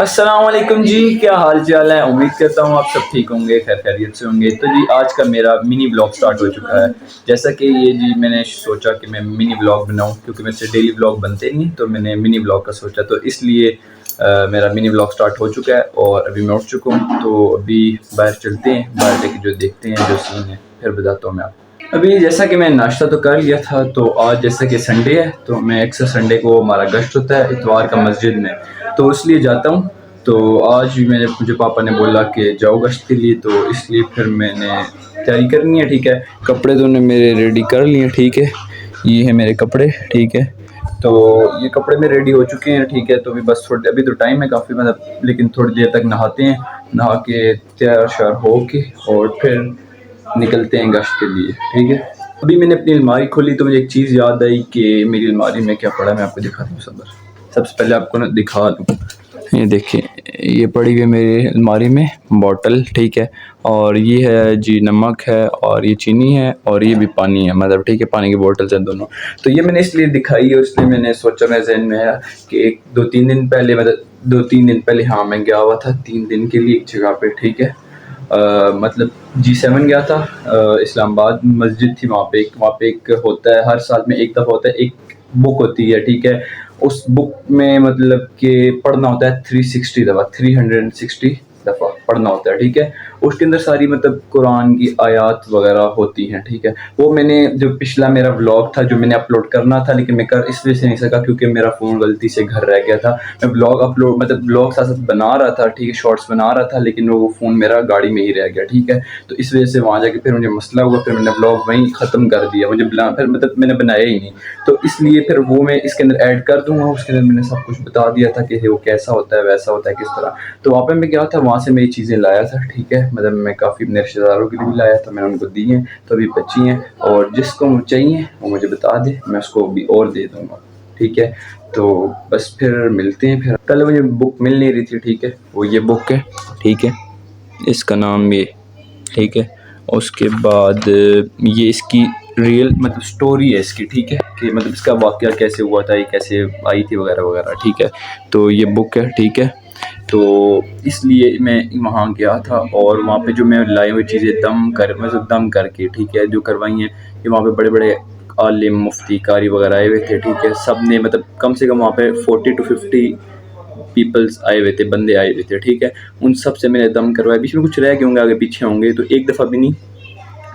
अस्सलाम वालेकुम जी, क्या हाल चाल है। उम्मीद करता हूँ आप सब ठीक होंगे, खैर खैरियत से होंगे। तो जी आज का मेरा मिनी ब्लॉग स्टार्ट हो चुका है। जैसा कि ये जी मैंने सोचा कि मैं मिनी ब्लॉग बनाऊँ, क्योंकि मेरे से डेली ब्लॉग बनते नहीं, तो मैंने मिनी ब्लॉग का सोचा, तो इसलिए मेरा मिनी ब्लॉग स्टार्ट हो चुका है। और अभी मैं उठ चुका हूँ, तो अभी बाहर चलते हैं, बाहर जाके जो देखते हैं जो सीन है फिर बताता हूँ मैं आपको। अभी जैसा कि मैं नाश्ता तो कर लिया था, तो आज जैसा कि संडे है, तो मैं अक्सर संडे को हमारा गश्त होता है इतवार का मस्जिद में, तो इसलिए जाता हूँ। तो आज भी मुझे पापा ने बोला कि जाओ गश्त के लिए, तो इसलिए फिर मैंने तैयारी करनी है। ठीक है, कपड़े तो ने मेरे रेडी कर लिए, ठीक है, ये है मेरे कपड़े, ठीक है। तो ये कपड़े में रेडी हो चुके हैं, ठीक है। तो अभी बस थोड़ी, अभी तो टाइम है काफ़ी, मतलब लेकिन थोड़ी देर तक नहाते हैं, नहा के तैयार श्यार हो के और फिर निकलते हैं गश्त के लिए, ठीक है। अभी मैंने अपनी अलमारी खोली तो मुझे एक चीज़ याद आई कि मेरी अलमारी में क्या पड़ा है, मैं आपको दिखाता हूँ। सबसे पहले आपको ना दिखा दूँ, ये देखिए, ये पड़ी हुई है मेरी अलमारी में बॉटल, ठीक है। और ये है जी नमक है, और ये चीनी है, और ये भी पानी है, मतलब ठीक है, पानी की बोतल है दोनों। तो ये मैंने इसलिए दिखाई है, इसलिए मैंने सोचा, मेरे जहन में है कि एक दो तीन दिन पहले, मतलब 2-3 दिन पहले, हाँ मैं गया हुआ था 3 दिन के लिए एक जगह पे, ठीक है। मतलब G7 गया था, इस्लामाबाद मस्जिद थी वहाँ पे एक होता है, हर साल में एक दफ़ा होता है, एक बुक होती है, ठीक है। उस बुक में मतलब कि पढ़ना होता है 360 दफ़ा, 360 दफ़ा पढ़ना होता है, ठीक है। उसके अंदर सारी मतलब कुरान की आयात वगैरह होती हैं, ठीक है। वो मैंने जो पिछला मेरा व्लॉग था जो मैंने अपलोड करना था, लेकिन मैं कर इसलिए से नहीं सका क्योंकि मेरा फ़ोन गलती से घर रह गया था। मैं ब्लॉग अपलोड, मतलब ब्लॉग साथ साथ बना रहा था, ठीक है, शॉर्ट्स बना रहा था, लेकिन वो फ़ोन मेरा गाड़ी में ही रह गया, ठीक है। तो इस वजह से वहाँ जाके फिर मुझे मसला हुआ, फिर मैंने ब्लॉग वहीं ख़त्म कर दिया, मुझे फिर मतलब मैंने बनाया ही नहीं। तो इसलिए फिर वो मैं इसके अंदर ऐड कर दूँगा, उसके अंदर मैंने सब कुछ बता दिया था कि वो कैसा होता है, वैसा होता है, किस तरह। तो वहाँ पे मैं गया था, वहाँ से मैं ये चीज़ें लाया था, ठीक है। मतलब मैं काफ़ी अपने रिश्तेदारों के लिए भी लाया था, मैंने उनको दी हैं, तो अभी बची हैं, और जिसको चाहिए वो मुझे बता दे, मैं उसको अभी और दे दूँगा, ठीक है। तो बस फिर मिलते हैं। फिर पहले मुझे बुक मिल नहीं रही थी, ठीक है, वो ये बुक है, ठीक है, इसका नाम ये, ठीक है। उसके बाद ये इसकी रियल मतलब स्टोरी है इसकी, ठीक है, कि मतलब इसका वाक़या कैसे हुआ था, ये कैसे आई थी वगैरह वगैरह, ठीक है। तो ये बुक है, ठीक है। तो इसलिए मैं वहाँ गया था, और वहाँ पे जो मैं लाई हुई चीज़ें मतलब दम करके, ठीक है, जो करवाई हैं, कि वहाँ पे बड़े बड़े आलिम मुफ्ती कारी वगैरह आए हुए थे, ठीक है। सब ने मतलब कम से कम वहाँ पे 40 to 50 पीपल्स आए हुए थे, बंदे आए हुए थे, ठीक है। उन सब से मैंने दम करवाया, बीच में कुछ रह गए होंगे, आगे पीछे होंगे, तो एक दफ़ा भी नहीं,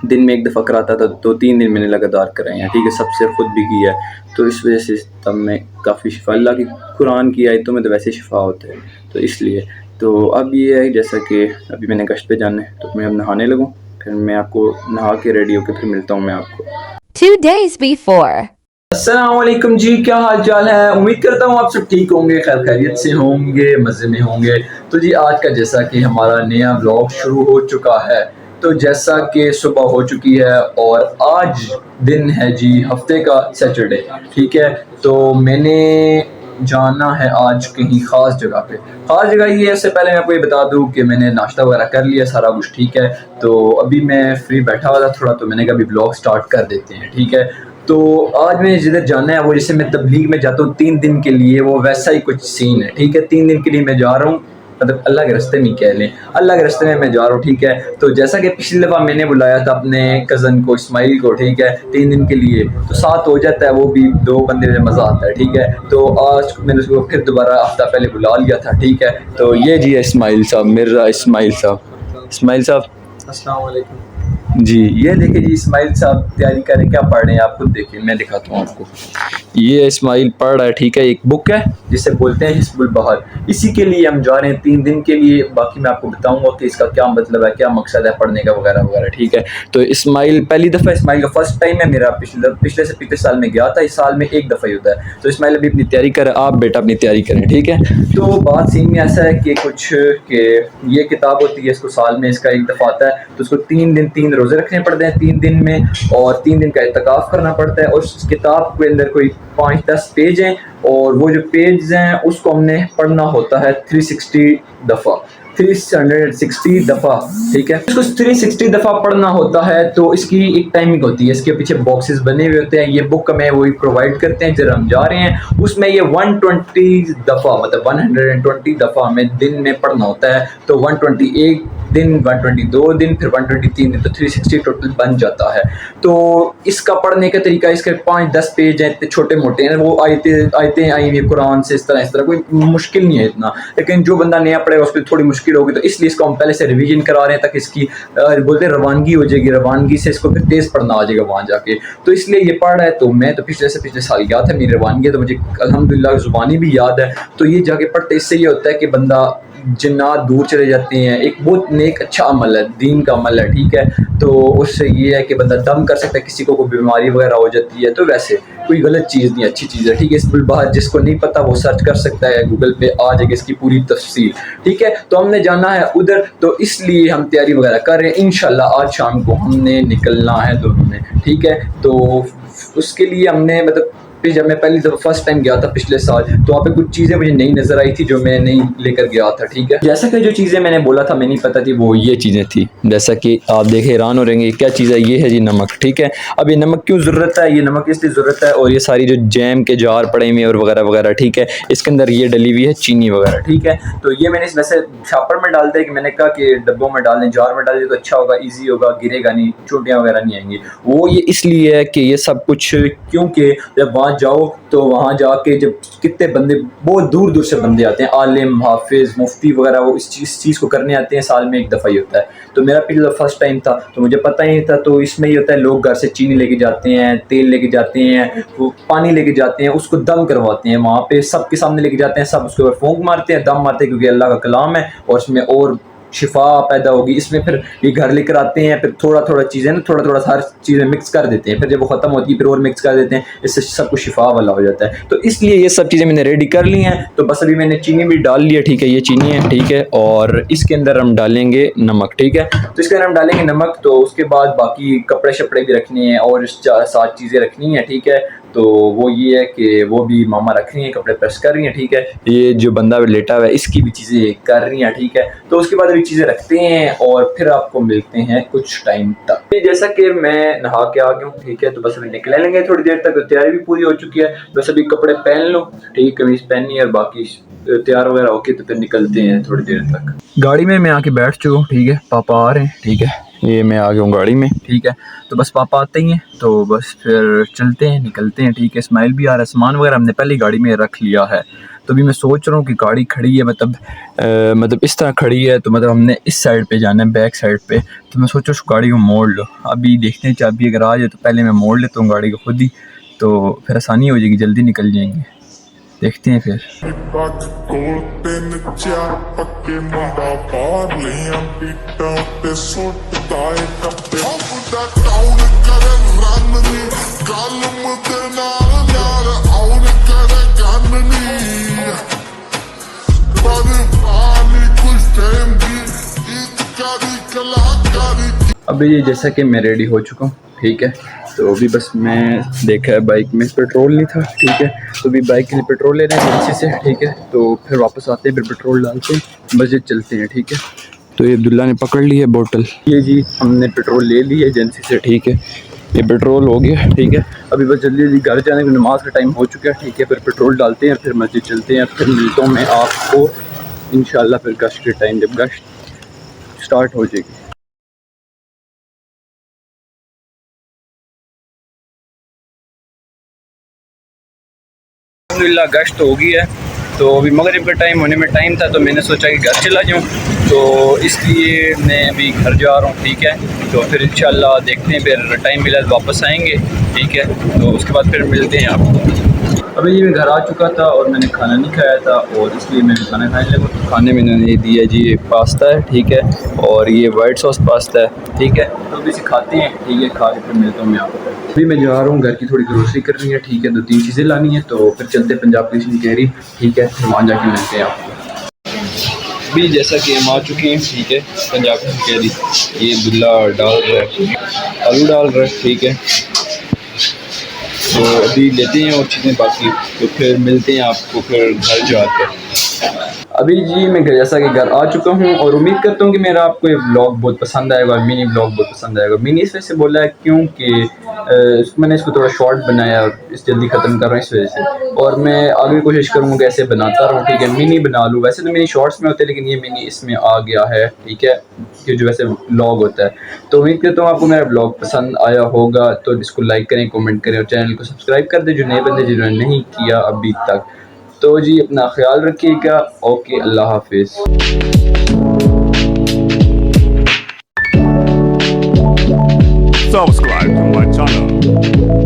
दिन में एक दफ़ा कराता था, 2-3 दिन मैंने लगातार कराए हैं, ठीक है, सबसे खुद भी किया है। तो इस वजह से तब मैं काफ़ी शिफा, अल्लाह की कुरान की आयतों में तो वैसे शिफा होते हैं, तो इसलिए। तो अब ये है, जैसा कि अभी मैंने गश्त पे जाना है, तो मैं अब नहाने लगूँ, फिर मैं आपको नहा के रेडी होकर फिर मिलता हूँ मैं आपको 2 days before. अस्सलाम वालेकुम जी, क्या हाल चाल है। उम्मीद करता हूँ आप सब ठीक होंगे, खैर खैरियत से होंगे, मज़े में होंगे। तो जी आज का जैसा कि हमारा नया व्लॉग शुरू हो चुका है, तो जैसा कि सुबह हो चुकी है, और आज दिन है जी हफ्ते का सैटरडे, ठीक है। तो मैंने जाना है आज कहीं ख़ास जगह पे। ख़ास जगह ये है, इससे पहले मैं आपको ये बता दूँ कि मैंने नाश्ता वगैरह कर लिया, सारा कुछ ठीक है। तो अभी मैं फ्री बैठा हुआ था थोड़ा, तो मैंने कहा अभी ब्लॉग स्टार्ट कर देते हैं, ठीक है। तो आज मैंने जिधर जाना है, वो जैसे मैं तबलीग में जाता हूँ 3 दिन के लिए, वो वैसा ही कुछ सीन है, ठीक है। 3 दिन के लिए मैं जा रहा हूँ, मतलब अल्लाह के रास्ते में कह लें, अल्लाह के रास्ते में मैं जा रहा हूँ, ठीक है। तो जैसा कि पिछली दफ़ा मैंने बुलाया था अपने कज़न को, इस्माइल को, ठीक है, 3 दिन के लिए, तो साथ हो जाता है, वो भी 2 बंदे में मज़ा आता है, ठीक है। तो आज मैंने उसको फिर दोबारा हफ्ता पहले बुला लिया था, ठीक है। तो ये जी है इस्माइल साहब, मिर्ज़ा इस्माइल साहब, इस्माइल साहब, अस्सलाम वालेकुम जी। ये देखिए जी, इस्माइल साहब तैयारी करें, क्या पढ़ रहे हैं आप खुद देखिए, मैं दिखाता हूँ आपको। ये इस्माइल पढ़ रहा है, ठीक है, एक बुक है जिसे बोलते हैं हिस्बुल बहर, इसी के लिए हम जा रहे हैं 3 दिन के लिए। बाकी मैं आपको बताऊंगा कि इसका क्या मतलब है, क्या मकसद है पढ़ने का वगैरह वगैरह, ठीक है। तो इस्माइल पहली दफ़ा, इस्माइल का फर्स्ट टाइम है मेरा, पिछले से पिछले साल में गया था, इस साल में एक दफ़ा ही होता है। तो इस्माइल अभी अपनी तैयारी करें, आप बेटा अपनी तैयारी करें, ठीक है। तो बात सीन में ऐसा है कि कुछ कि ये किताब होती है, इसको साल में इसका एक दफ़ा आता है, तो उसको 3 दिन 3 रोज़े रखने पड़ते हैं 3 दिन में, और 3 दिन का इत्तिकाफ़ करना पड़ता है। और उस किताब के अंदर कोई 5-10 पेज हैं, और वो जो पेज हैं उसको हमने पढ़ना होता है 360 दफ़ा, 360 दफ़ा, ठीक है। इसको 360 दफ़ा पढ़ना होता है तो इसकी एक टाइमिंग होती है, इसके पीछे बॉक्सेस बने हुए होते हैं, ये बुक हमें वही प्रोवाइड करते हैं जब हम जा रहे हैं। उसमें ये 120 दफ़ा मतलब 120 दफ़ा हमें दिन में पढ़ना होता है। तो 121 दिन, 122 दिन, फिर 123 दिन, तो 360 टोटल बन जाता है। तो इसका पढ़ने का तरीका, इसके 5-10 पेज हैं, इतने छोटे मोटे हैं, वो आयतें आई हुई कुरान से, इस तरह कोई मुश्किल नहीं है इतना। लेकिन जो बंदा नया पढ़ेगा उस पर थोड़ी मुश्किल होगी, तो इसलिए इसको हम पहले से रिवीजन करा रहे हैं ताकि इसकी बोलते हैं रवानगी हो जाएगी, रवानगी से इसको फिर तेज़ पढ़ना आ जाएगा वहाँ जाके। तो इसलिए ये पढ़ रहा है। तो मैं तो पिछले साल गया था, मेरी रवानगी है, तो मुझे अल्हम्दुलिल्लाह ज़ुबानी भी याद है। तो ये जाके पढ़ते इससे ये होता है कि बंदा जिन्नात दूर चले जाते हैं। एक बहुत नेक अच्छा अमल है, दीन का अमल है, ठीक है। तो उससे ये है कि बंदा दम कर सकता है, किसी को कोई बीमारी वगैरह हो जाती है तो वैसे कोई गलत चीज़ नहीं, अच्छी चीज़ है, ठीक है। इस बाहर जिसको नहीं पता वो सर्च कर सकता है, गूगल पे आ जाएगी इसकी पूरी तफसील, ठीक है। तो हमने जाना है उधर, तो इसलिए हम तैयारी वगैरह कर रहे हैं। इंशाल्लाह आज शाम को हमने निकलना है दोनों ने, ठीक है। तो उसके लिए हमने मतलब जब मैं पहली दफ़ा फर्स्ट टाइम गया था पिछले साल, तो वहाँ पे कुछ चीज़ें मुझे नई नज़र आई थी जो मैं नहीं लेकर गया था, ठीक है। जैसा कि जो चीज़ें मैंने बोला था मैं नहीं पता थी, वो ये चीज़ें थी। जैसा कि आप देखे हैरान हो रहेंगे क्या चीज़ है। ये है जी नमक, ठीक है। अब ये नमक क्यों ज़रूरत है, ये नमक इसलिए ज़रूरत है, और ये सारी जो जैम के जार पड़े हुए और वगैरह वगैरह, ठीक है। इसके अंदर ये डली हुई है चीनी वगैरह, ठीक है। तो ये मैंने वैसे छापर में डाल दिया कि मैंने कहा कि डब्बों में डाल दें, जार में डाल दें तो अच्छा होगा, ईजी होगा, गिरेगा नहीं, चोटियाँ वगैरह नहीं आएंगी। वो ये इसलिए है कि ये सब कुछ, क्योंकि जब वहाँ जाओ तो वहाँ जाके जब कितने बंदे बहुत दूर दूर से बंदे आते हैं, आलिम, हाफिज़, मुफ्ती वगैरह, वो इस चीज़ को करने आते हैं, साल में एक दफ़ा ही होता है। तो मेरा पिछला फर्स्ट टाइम था तो मुझे पता ही नहीं था। तो इसमें ये होता है लोग घर से चीनी लेके जाते हैं, तेल लेके जाते हैं, वो पानी लेके जाते हैं, उसको दम करवाते हैं वहाँ पे, सबके सामने लेके जाते हैं, सब उसके ऊपर फूंक मारते हैं, दम मारते हैं, क्योंकि अल्लाह का कलाम है और उसमें और शिफा पैदा होगी। इसमें फिर ये घर लेकर आते हैं, फिर थोड़ा थोड़ा चीज़ें ना थोड़ा थोड़ा हर चीज़ें मिक्स कर देते हैं, फिर जब वो ख़त्म होती है फिर और मिक्स कर देते हैं, इससे सब कुछ शिफा वाला हो जाता है। तो इसलिए ये सब चीज़ें मैंने रेडी कर ली हैं। तो बस अभी मैंने चीनी भी डाल लिया, ठीक है, ये चीनी है, ठीक है। और इसके अंदर हम डालेंगे नमक, ठीक है। तो इसके अंदर हम डालेंगे नमक। तो उसके बाद बाकी कपड़े शपड़े भी रखने हैं और 7 चीज़ें रखनी हैं, ठीक है। तो वो ये है कि वो भी मामा रख रही हैं, कपड़े प्रेस कर रही हैं, ठीक है। ये जो बंदा लेटा हुआ है इसकी भी चीज़ें कर रही हैं, ठीक है। तो उसके बाद अभी चीज़ें रखते हैं और फिर आपको मिलते हैं कुछ टाइम तक। जैसा कि मैं नहा के आ गया हूँ, ठीक है। तो बस अभी निकल लेंगे थोड़ी देर तक, तो तैयारी भी पूरी हो चुकी है। बस अभी कपड़े पहन लो, ठीक, कमीज़ पहननी है और बाकी तैयार वगैरह होके तो फिर निकलते हैं थोड़ी देर तक। गाड़ी में मैं आके बैठ चुका हूँ, ठीक है। पापा आ रहे हैं, ठीक है, ये मैं आ गया हूँ गाड़ी में, ठीक है। तो बस पापा आते ही हैं तो बस फिर चलते हैं, निकलते हैं, ठीक है। इस्माइल भी आ रहा है, सामान वगैरह हमने पहले गाड़ी में रख लिया है। तो अभी मैं सोच रहा हूँ कि गाड़ी खड़ी है मतलब इस तरह खड़ी है, तो मतलब हमने इस साइड पे जाना है, बैक साइड पे। तो मैं सोचा उस गाड़ी को मोड़ लो, अभी देखते हैं चाबी अगर आ जाए तो पहले मैं मोड़ लेता हूँ गाड़ी को खुद ही, तो फिर आसानी हो जाएगी, जल्दी निकल जाएंगे। देखते हैं फिर। अभी जैसा कि मैं रेडी हो चुका हूँ, ठीक है। तो अभी बस मैं देखा है बाइक में पेट्रोल नहीं था, ठीक है। तो अभी बाइक के लिए पेट्रोल ले रहे हैं एजेंसी से, ठीक है। तो फिर वापस आते हैं, फिर पेट्रोल डालते हैं, मस्जिद चलते हैं, ठीक है। तो ये अब्दुल्ला ने पकड़ ली है बोतल, ये जी हमने पेट्रोल ले ली है एजेंसी से, ठीक है। ये पेट्रोल हो गया, ठीक है। अभी बस जल्दी जल्दी घर जाने की, नमाज का टाइम हो चुका है, ठीक है। फिर पेट्रोल डालते हैं, फिर मस्जिद चलते हैं, फिर मिलता हूँ मैं आपको इंशाल्लाह फिर गश्त के टाइम जब गश्त स्टार्ट हो जाएगी। अल्हम्दुलिल्लाह गश्त हो गई है। तो अभी मगरिब का टाइम होने में टाइम था, तो मैंने सोचा कि घर चला जाऊँ, तो इसलिए मैं अभी घर जा रहा हूँ, ठीक है। तो फिर इंशाल्लाह देखते हैं, फिर टाइम मिला तो वापस आएंगे, ठीक है। तो उसके बाद फिर मिलते हैं आपको। अभी ये मैं घर आ चुका था और मैंने खाना नहीं खाया था, और इसलिए मैं खाना खाने लगा। तो खाने में मैंने दिया जी ये पास्ता है, ठीक है, और ये वाइट सॉस पास्ता है, ठीक है। तो अभी इसे खाते हैं, ठीक है। खा के फिर मिलता हूँ मैं आपको। अभी मैं जा रहा हूँ, घर की थोड़ी ग्रोसरी करनी है, ठीक है। 2-3 चीज़ें लानी है, तो फिर चलते हैं पंजाब पुलिस की कैरी, ठीक है। फिर वहाँ जाके मिलते हैं आपको। अभी जैसा कि हम आ चुके हैं, ठीक है, पंजाब पुलिस की कैरी। ये अब्दुल्ला डाल रहा है, आलू डाल रहा है, ठीक है। तो अभी लेते हैं और चीज़ें बाकी, तो फिर मिलते हैं आपको फिर घर जाकर। अभी जी मैं जैसा कि घर आ चुका हूँ और उम्मीद करता हूँ कि मेरा आपको ये ब्लॉग बहुत पसंद आएगा और मिनी ब्लॉग बहुत पसंद आएगा। मिनी इस वजह से बोला है क्योंकि मैंने इसको थोड़ा शॉर्ट बनाया और इस जल्दी ख़त्म कर रहा हूँ इस वजह से, और मैं आगे कोशिश करूँगा कि ऐसे बनाता रहूँ, ठीक है, मिनी बना लूँ। वैसे तो मिनी शॉर्ट्स में होते हैं लेकिन ये मिनी इसमें आ गया है, ठीक है, कि जो वैसे ब्लॉग होता है। तो उम्मीद करता हूँ आपको मेरा ब्लॉग पसंद आया होगा, तो इसको लाइक करें, कमेंट करें और चैनल को सब्सक्राइब कर दें जो नए बंदे जिन्होंने नहीं किया अभी तक। तो जी अपना ख्याल रखिएगा। ओके, अल्लाह हाफिज़। Subscribe to my channel.